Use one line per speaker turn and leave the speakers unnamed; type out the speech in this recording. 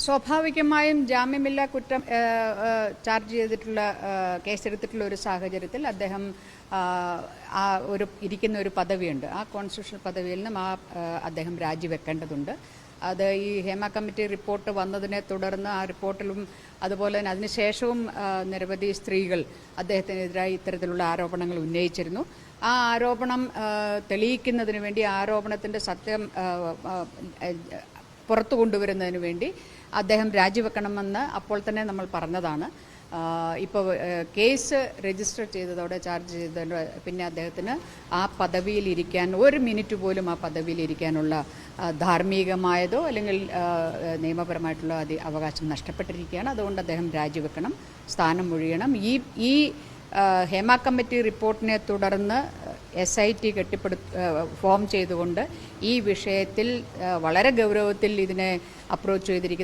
സ്വാഭാവികമായും ജാമ്യമില്ലാ കുറ്റം ചാർജ് ചെയ്തിട്ടുള്ള കേസെടുത്തിട്ടുള്ള ഒരു സാഹചര്യത്തിൽ അദ്ദേഹം ഇരിക്കുന്ന ഒരു പദവിയുണ്ട്. ആ കോൺസ്റ്റിറ്റ്യൂഷണൽ പദവിയിൽ നിന്നും അദ്ദേഹം രാജിവെക്കേണ്ടതുണ്ട്. അത് ഈ ഹേമ കമ്മിറ്റി റിപ്പോർട്ട് വന്നതിനെ തുടർന്ന് ആ റിപ്പോർട്ടിലും അതുപോലെ തന്നെ അതിനുശേഷവും നിരവധി സ്ത്രീകൾ അദ്ദേഹത്തിനെതിരായി ഇത്തരത്തിലുള്ള ആരോപണങ്ങൾ ഉന്നയിച്ചിരുന്നു. ആ ആരോപണം തെളിയിക്കുന്നതിന് വേണ്ടി ആരോപണത്തിൻ്റെ സത്യം പുറത്തു കൊണ്ടുവരുന്നതിന് വേണ്ടി അദ്ദേഹം രാജിവെക്കണമെന്ന് അപ്പോൾ തന്നെ നമ്മൾ പറഞ്ഞതാണ്. ഇപ്പോൾ കേസ് രജിസ്റ്റർ ചെയ്തതോടെ ചാർജ് ചെയ്തതോടെ പിന്നെ അദ്ദേഹത്തിന് ആ പദവിയിലിരിക്കാൻ ഒരു മിനിറ്റ് പോലും ആ പദവിയിലിരിക്കാനുള്ള ധാർമ്മികമായതോ അല്ലെങ്കിൽ നിയമപരമായിട്ടുള്ള അവകാശം നഷ്ടപ്പെട്ടിരിക്കുകയാണ്. അതുകൊണ്ട് അദ്ദേഹം രാജിവെക്കണം, സ്ഥാനം ഒഴിയണം. ഈ ഹേമ കമ്മിറ്റി റിപ്പോർട്ടിനെ തുടർന്ന് SIT ഫോം ചെയ്തുകൊണ്ട് ഈ വിഷയത്തിൽ വളരെ ഗൗരവത്തിൽ ഇതിനെ അപ്രോച്ച് ചെയ്തിരിക്കുന്ന